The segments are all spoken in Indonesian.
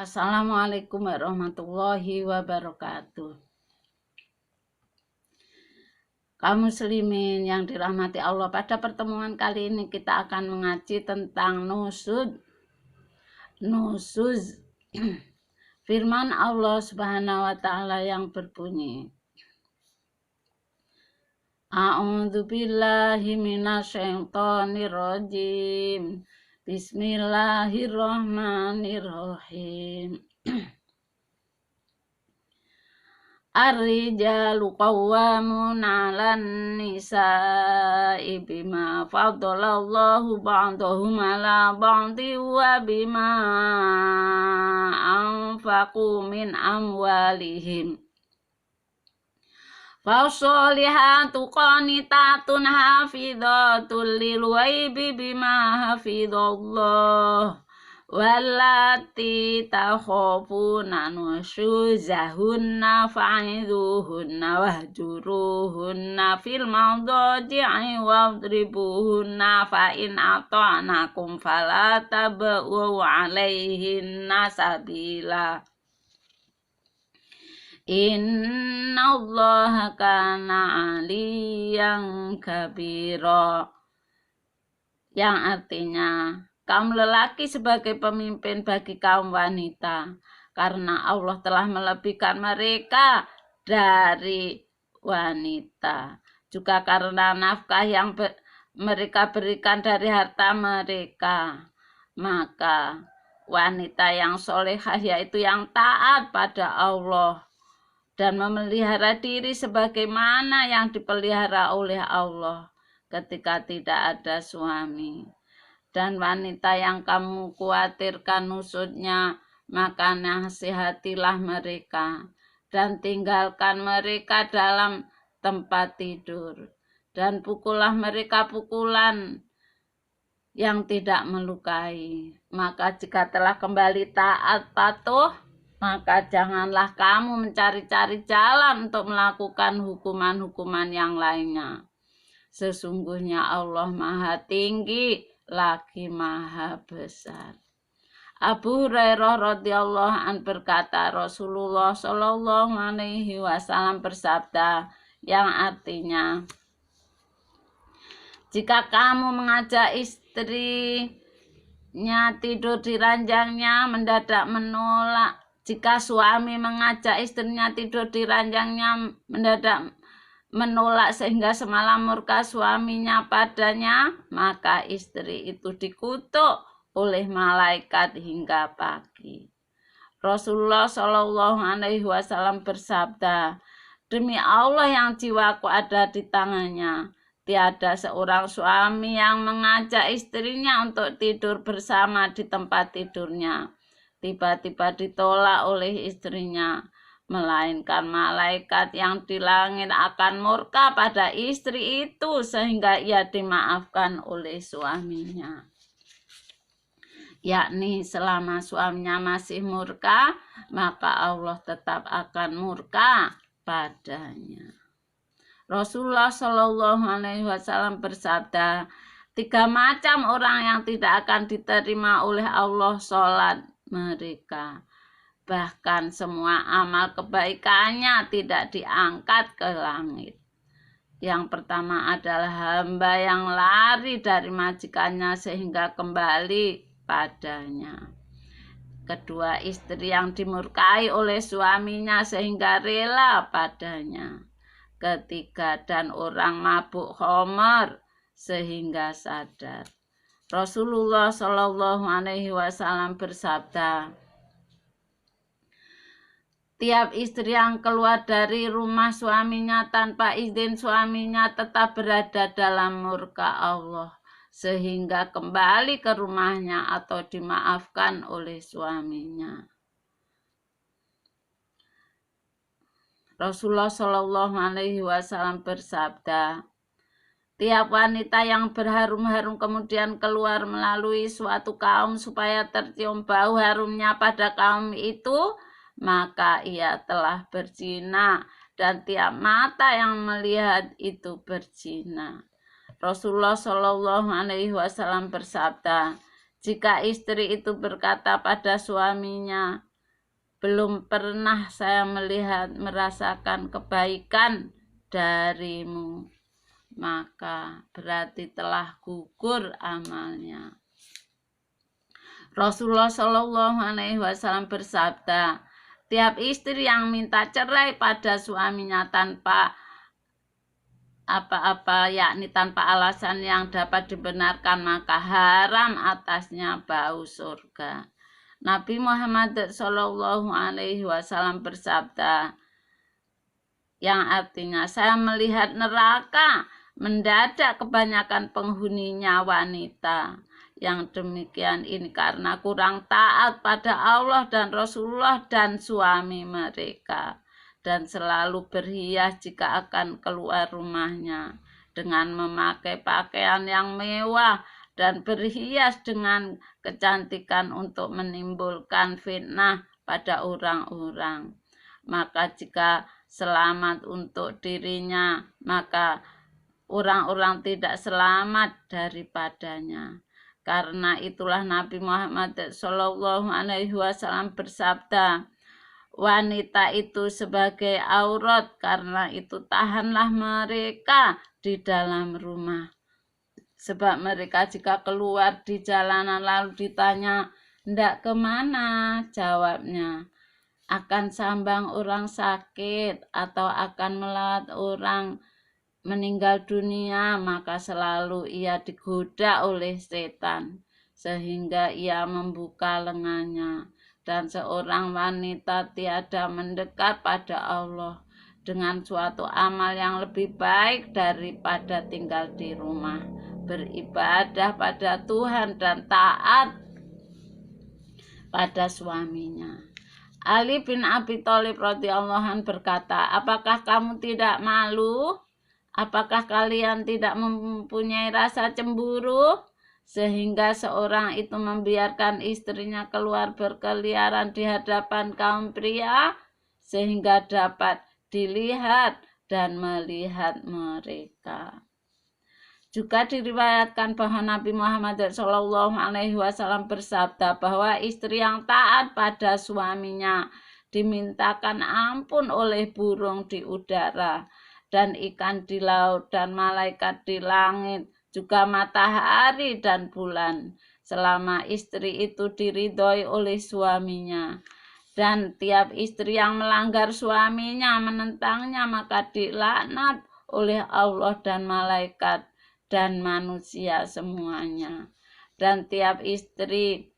Assalamualaikum warahmatullahi wabarakatuh. Kaum muslimin yang dirahmati Allah, pada pertemuan kali ini kita akan mengaji tentang nusuz. Firman Allah Subhanahu wa taala yang berbunyi, A'udzu billahi minasyaitonir rajim. Bismillahirrahmanirrahim. Ar-rijalu qawwamuna 'alan nisa'i bima faddalallahu ba'dahum 'ala ba'din wa bima anfaqu min amwalihim. Fasholihatu qanitatun hafidhatul lil ghaibi bima hafidhallah. Wallati takhafuna nusyuzahunna fa'idhuhunna wahjuruhunna fil madaji'i wadribuhunna fa'in ata'nakum fala tabghu 'alaihinna sabila. Innallaha kana 'aliyan kabira, yang artinya kaum lelaki sebagai pemimpin bagi kaum wanita, karena Allah telah melebihkan mereka dari wanita. Juga karena nafkah yang mereka berikan dari harta mereka, maka wanita yang solehah, yaitu yang taat pada Allah dan memelihara diri sebagaimana yang dipelihara oleh Allah ketika tidak ada suami. Dan wanita yang kamu khawatirkan nusutnya, maka nasihatilah mereka dan tinggalkan mereka dalam tempat tidur, dan pukullah mereka pukulan yang tidak melukai. Maka jika telah kembali taat patuh, maka janganlah kamu mencari-cari jalan untuk melakukan hukuman-hukuman yang lainnya. Sesungguhnya Allah Maha Tinggi lagi Maha Besar. Abu Hurairah radhiyallahu an berkata, Rasulullah shallallahu alaihi wasallam bersabda, yang artinya, jika kamu mengajak istrinya tidur di ranjangnya mendadak menolak, jika suami mengajak istrinya tidur di ranjangnya mendadak menolak sehingga semalam murka suaminya padanya, maka istri itu dikutuk oleh malaikat hingga pagi. Rasulullah Shallallahu Alaihi Wasallam bersabda, demi Allah yang jiwaku ada di tangannya, tiada seorang suami yang mengajak istrinya untuk tidur bersama di tempat tidurnya, tiba-tiba ditolak oleh istrinya, melainkan malaikat yang di langit akan murka pada istri itu sehingga ia dimaafkan oleh suaminya. Yakni selama suaminya masih murka, maka Allah tetap akan murka padanya. Rasulullah Shallallahu Alaihi Wasallam bersabda, 3 macam orang yang tidak akan diterima oleh Allah sholat mereka. Bahkan semua amal kebaikannya tidak diangkat ke langit. Yang pertama adalah hamba yang lari dari majikannya sehingga kembali padanya. Kedua, istri yang dimurkai oleh suaminya sehingga rela padanya. Ketiga, dan orang mabuk khamar sehingga sadar. Rasulullah Shallallahu Alaihi Wasallam bersabda, tiap istri yang keluar dari rumah suaminya tanpa izin suaminya tetap berada dalam murka Allah sehingga kembali ke rumahnya atau dimaafkan oleh suaminya. Rasulullah Shallallahu Alaihi Wasallam bersabda, tiap wanita yang berharum-harum kemudian keluar melalui suatu kaum supaya tercium bau harumnya pada kaum itu, maka ia telah berzina, dan tiap mata yang melihat itu berzina. Rasulullah Shallallahu Alaihi Wasallam bersabda, jika istri itu berkata pada suaminya, belum pernah saya merasakan kebaikan darimu, maka berarti telah gugur amalnya. Rasulullah Shallallahu Alaihi Wasallam bersabda, tiap istri yang minta cerai pada suaminya tanpa apa-apa, yakni tanpa alasan yang dapat dibenarkan, maka haram atasnya bau surga. Nabi Muhammad Shallallahu Alaihi Wasallam bersabda, yang artinya saya melihat neraka mendadak kebanyakan penghuninya wanita. Yang demikian ini karena kurang taat pada Allah dan Rasulullah dan suami mereka, dan selalu berhias jika akan keluar rumahnya dengan memakai pakaian yang mewah dan berhias dengan kecantikan untuk menimbulkan fitnah pada orang-orang. Maka jika selamat untuk dirinya, maka orang-orang tidak selamat daripadanya. Karena itulah Nabi Muhammad Shallallahu Alaihi Wasallam bersabda, wanita itu sebagai aurat, karena itu tahanlah mereka di dalam rumah. Sebab mereka jika keluar di jalanan lalu ditanya, "Ndak kemana?" Jawabnya, akan sambang orang sakit atau akan melawat orang meninggal dunia, maka selalu ia digoda oleh setan sehingga ia membuka lengannya. Dan seorang wanita tiada mendekat pada Allah dengan suatu amal yang lebih baik daripada tinggal di rumah, beribadah pada Tuhan dan taat pada suaminya. Ali bin Abi Thalib radhiyallahu anhu berkata, apakah kamu tidak malu? Apakah kalian tidak mempunyai rasa cemburu sehingga seorang itu membiarkan istrinya keluar berkeliaran di hadapan kaum pria sehingga dapat dilihat dan melihat mereka? Juga diriwayatkan bahwa Nabi Muhammad Shallallahu Alaihi Wasallam bersabda bahwa istri yang taat pada suaminya dimintakan ampun oleh burung di udara dan ikan di laut dan malaikat di langit, juga matahari dan bulan, selama istri itu diridhoi oleh suaminya. Dan tiap istri yang melanggar suaminya, menentangnya, maka dilaknat oleh Allah dan malaikat dan manusia semuanya. Dan tiap istri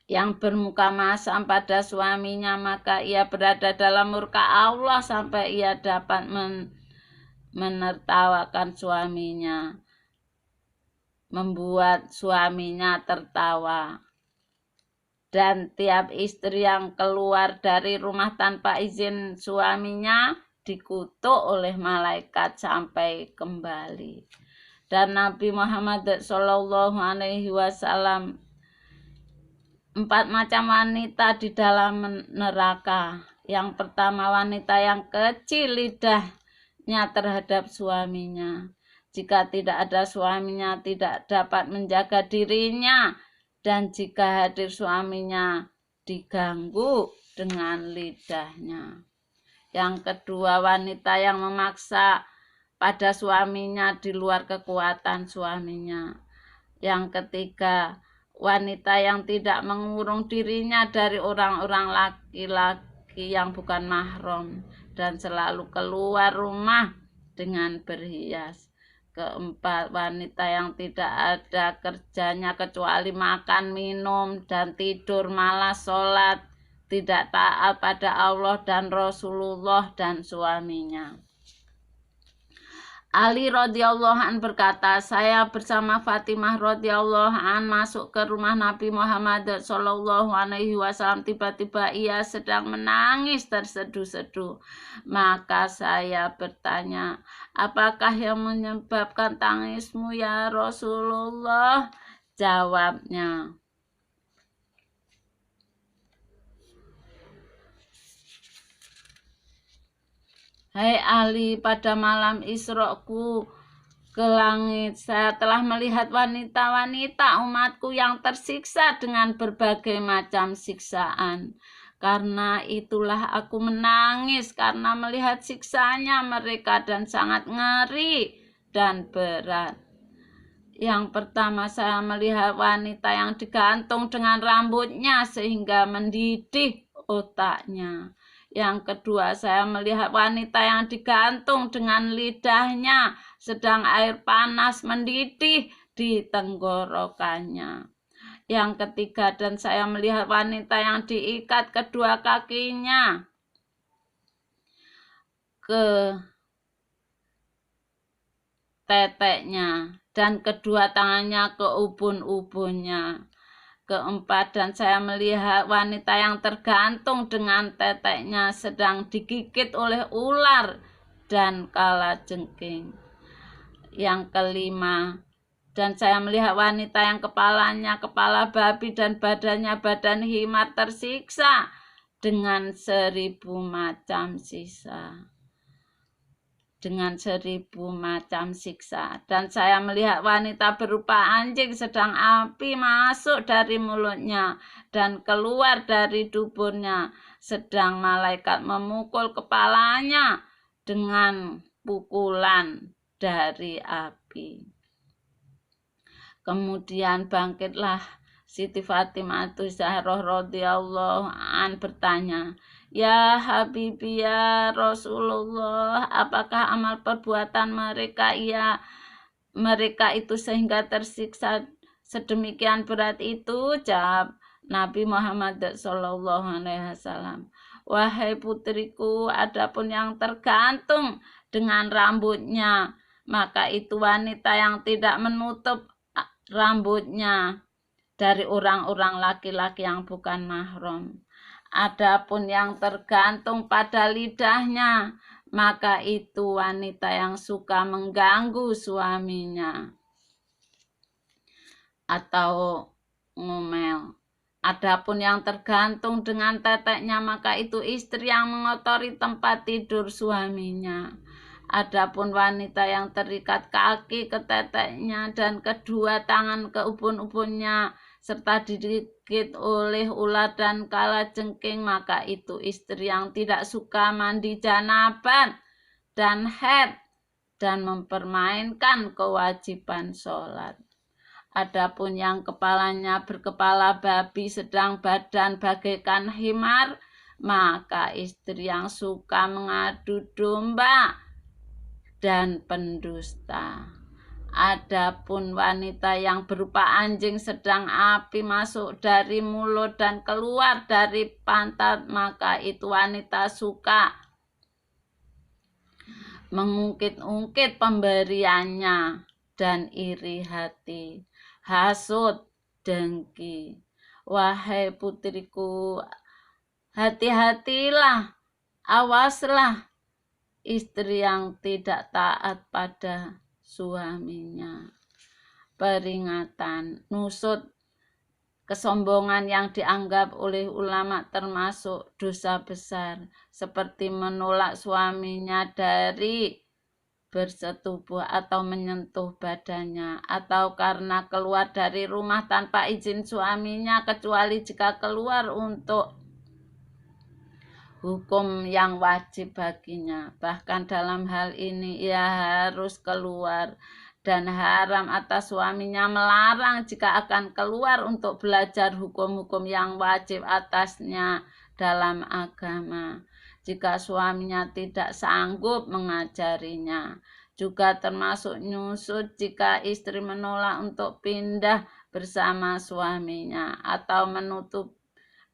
yang bermuka masam pada suaminya, maka ia berada dalam murka Allah sampai ia dapat menertawakan suaminya, membuat suaminya tertawa. Dan tiap istri yang keluar dari rumah tanpa izin suaminya dikutuk oleh malaikat sampai kembali. Dan Nabi Muhammad Shallallahu Alaihi Wasallam, 4 macam wanita di dalam neraka. Yang pertama, wanita yang kecil lidahnya terhadap suaminya. Jika tidak ada suaminya, tidak dapat menjaga dirinya. Dan jika hadir suaminya, diganggu dengan lidahnya. Yang kedua, wanita yang memaksa pada suaminya di luar kekuatan suaminya. Yang ketiga, wanita yang tidak mengurung dirinya dari orang-orang laki-laki yang bukan mahram dan selalu keluar rumah dengan berhias. Keempat, wanita yang tidak ada kerjanya kecuali makan, minum, dan tidur, malas sholat, tidak taat pada Allah dan Rasulullah dan suaminya. Ali radhiyallahu an berkata, saya bersama Fatimah radhiyallahu an masuk ke rumah Nabi Muhammad sallallahu alaihi wasallam. Tiba-tiba ia sedang menangis terseduh-seduh. Maka saya bertanya, apakah yang menyebabkan tangismu ya Rasulullah? Jawabnya, hai Ali, pada malam Isra'ku ke langit, saya telah melihat wanita-wanita umatku yang tersiksa dengan berbagai macam siksaan. Karena itulah aku menangis karena melihat siksanya mereka dan sangat ngeri dan berat. Yang pertama, saya melihat wanita yang digantung dengan rambutnya sehingga mendidih otaknya. Yang kedua, saya melihat wanita yang digantung dengan lidahnya sedang air panas mendidih di tenggorokannya. Yang ketiga, dan saya melihat wanita yang diikat kedua kakinya ke teteknya dan kedua tangannya ke ubun-ubunnya. Keempat, dan saya melihat wanita yang tergantung dengan teteknya sedang digigit oleh ular dan kalajengking. Yang kelima, dan saya melihat wanita yang kepalanya kepala babi dan badannya badan himar tersiksa dengan 1000 macam siksa. Dan saya melihat wanita berupa anjing sedang api masuk dari mulutnya dan keluar dari duburnya, sedang malaikat memukul kepalanya dengan pukulan dari api. Kemudian bangkitlah Siti Fatimah Zahroh radhiyallahu an bertanya, "Ya Habibi ya Rasulullah, apakah amal perbuatan mereka itu sehingga tersiksa sedemikian berat itu?" Jawab Nabi Muhammad SAW, "Wahai putriku, adapun yang tergantung dengan rambutnya, maka itu wanita yang tidak menutup rambutnya dari orang-orang laki-laki yang bukan mahram. Adapun yang tergantung pada lidahnya, maka itu wanita yang suka mengganggu suaminya atau ngomel. Adapun yang tergantung dengan teteknya, maka itu istri yang mengotori tempat tidur suaminya. Adapun wanita yang terikat kaki ke teteknya dan kedua tangan ke ubun-ubunnya serta digigit oleh ular dan kalajengking, maka itu istri yang tidak suka mandi janaban dan haid dan mempermainkan kewajiban sholat. Adapun yang kepalanya berkepala babi sedang badan bagaikan himar, maka istri yang suka mengadu domba dan pendusta. Adapun wanita yang berupa anjing sedang api masuk dari mulut dan keluar dari pantat, maka itu wanita suka mengungkit-ungkit pemberiannya dan iri hati, hasut, dengki. Wahai putriku, hati-hatilah, awaslah istri yang tidak taat pada suaminya. Peringatan, nusut, kesombongan yang dianggap oleh ulama termasuk dosa besar, seperti menolak suaminya dari bersetubuh atau menyentuh badannya, atau karena keluar dari rumah tanpa izin suaminya, kecuali jika keluar untuk hukum yang wajib baginya. Bahkan dalam hal ini ia harus keluar, dan haram atas suaminya melarang jika akan keluar untuk belajar hukum-hukum yang wajib atasnya dalam agama, jika suaminya tidak sanggup mengajarinya. Juga termasuk nyusut jika istri menolak untuk pindah bersama suaminya atau menutup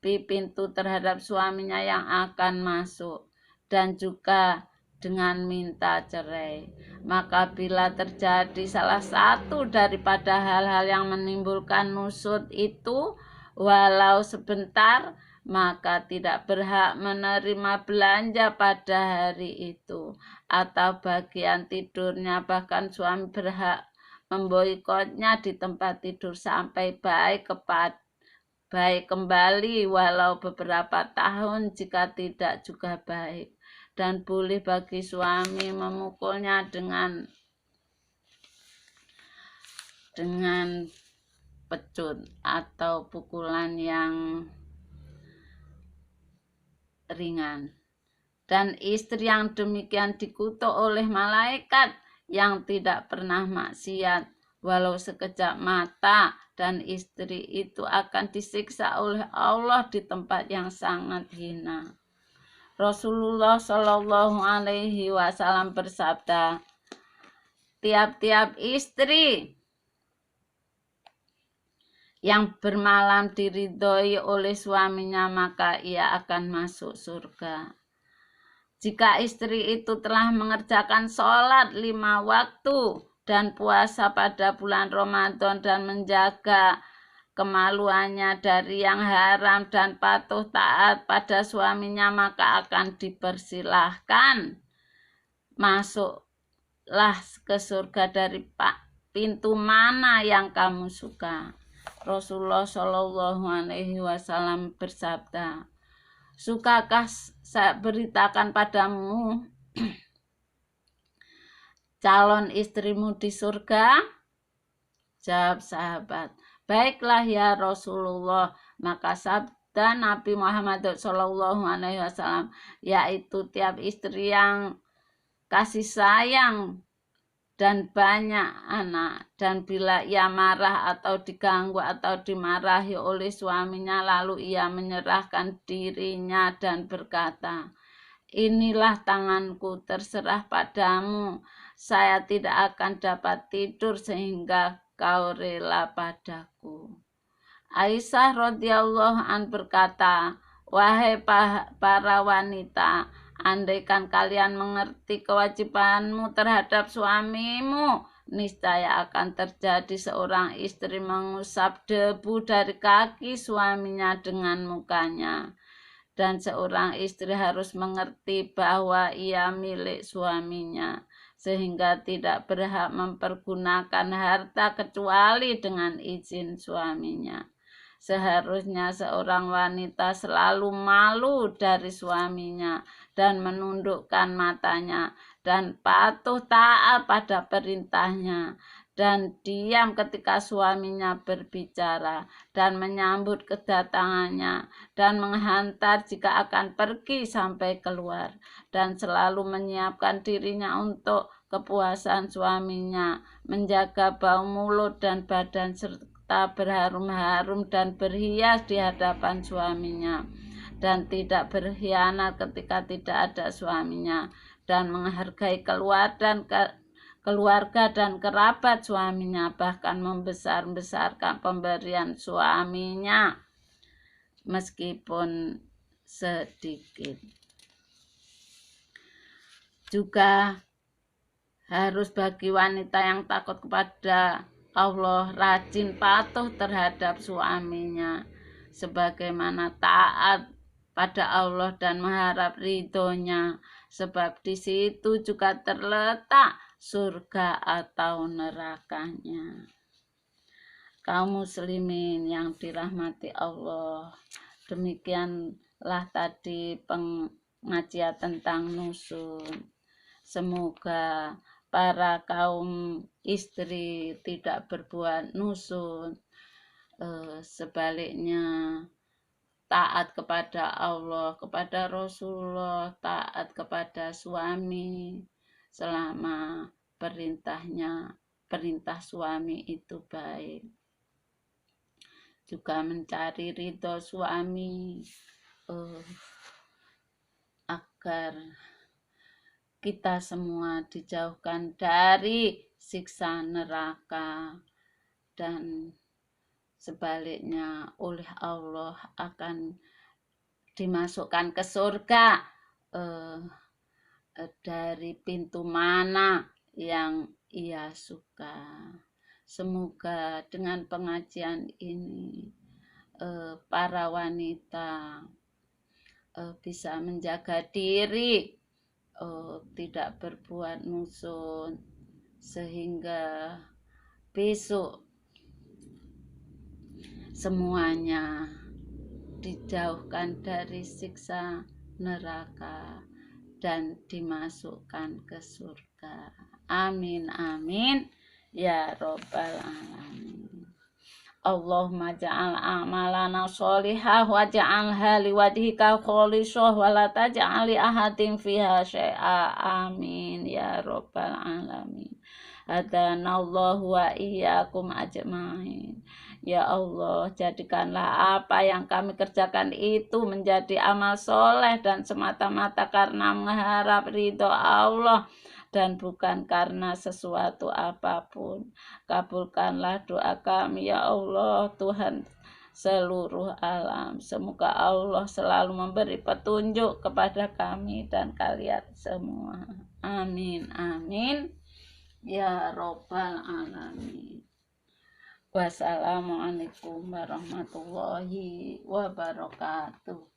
pintu terhadap suaminya yang akan masuk, dan juga dengan minta cerai. Maka bila terjadi salah satu daripada hal-hal yang menimbulkan nusut itu, walau sebentar, maka tidak berhak menerima belanja pada hari itu atau bagian tidurnya. Bahkan suami berhak memboikotnya di tempat tidur sampai baik kembali walau beberapa tahun, jika tidak juga baik, dan boleh bagi suami memukulnya dengan pecut atau pukulan yang ringan. Dan istri yang demikian dikutuk oleh malaikat yang tidak pernah maksiat walau sekejap mata, dan istri itu akan disiksa oleh Allah di tempat yang sangat hina. Rasulullah Shallallahu Alaihi Wasallam bersabda, tiap-tiap istri yang bermalam diridhoi oleh suaminya, maka ia akan masuk surga. Jika istri itu telah mengerjakan sholat 5 waktu dan puasa pada bulan Ramadan dan menjaga kemaluannya dari yang haram dan patuh taat pada suaminya, maka akan dipersilahkan masuklah ke surga dari pintu mana yang kamu suka. Rasulullah Shallallahu Alaihi Wasallam bersabda, sukakah saya beritakan padamu calon istrimu di surga? Jawab sahabat, baiklah ya Rasulullah. Maka sabda Nabi Muhammad SAW, yaitu tiap istri yang kasih sayang dan banyak anak, dan bila ia marah atau diganggu atau dimarahi oleh suaminya, lalu ia menyerahkan dirinya dan berkata, inilah tanganku, terserah padamu, saya tidak akan dapat tidur sehingga kau rela padaku. Aisyah radhiyallahu an berkata, wahai para wanita, andaikan kalian mengerti kewajibanmu terhadap suamimu, niscaya akan terjadi seorang istri mengusap debu dari kaki suaminya dengan mukanya. Dan seorang istri harus mengerti bahwa ia milik suaminya, sehingga tidak berhak mempergunakan harta kecuali dengan izin suaminya. Seharusnya seorang wanita selalu malu dari suaminya dan menundukkan matanya dan patuh taat pada perintahnya, dan diam ketika suaminya berbicara, dan menyambut kedatangannya, dan menghantar jika akan pergi sampai keluar, dan selalu menyiapkan dirinya untuk kepuasan suaminya, menjaga bau mulut dan badan, serta berharum-harum dan berhias di hadapan suaminya, dan tidak berkhianat ketika tidak ada suaminya, dan menghargai keluarga dan kerabat suaminya, bahkan membesar-besarkan pemberian suaminya meskipun sedikit. Juga harus bagi wanita yang takut kepada Allah rajin patuh terhadap suaminya, sebagaimana taat pada Allah dan mengharap ridhonya, sebab di situ juga terletak surga atau nerakanya. Kaum muslimin yang dirahmati Allah, demikianlah tadi pengajian tentang nusyuz. Semoga para kaum istri tidak berbuat nusyuz, sebaliknya taat kepada Allah, kepada Rasulullah, taat kepada suami selama perintah suami itu baik. Juga mencari ridho suami agar kita semua dijauhkan dari siksa neraka, dan sebaliknya oleh Allah akan dimasukkan ke surga dari pintu mana yang ia suka. Semoga dengan pengajian ini para wanita bisa menjaga diri, tidak berbuat nusyuz, sehingga besok semuanya dijauhkan dari siksa neraka dan dimasukkan ke surga. Amin amin ya robbal alamin. Allahumma ja'al amalana sholihah wa ja'alha liwajhika khalisah wa la taj'al li ahadin fiha syai'a. Amin ya rabbal alamin. Hadanallahu wa iyyakum ajmain. Ya Allah, jadikanlah apa yang kami kerjakan itu menjadi amal soleh dan semata-mata karena mengharap ridho Allah dan bukan karena sesuatu apapun. Kabulkanlah doa kami ya Allah, Tuhan seluruh alam. Semoga Allah selalu memberi petunjuk kepada kami dan kalian semua. Amin, amin. Ya Rabbal Alamin. Wassalamualaikum warahmatullahi wabarakatuh.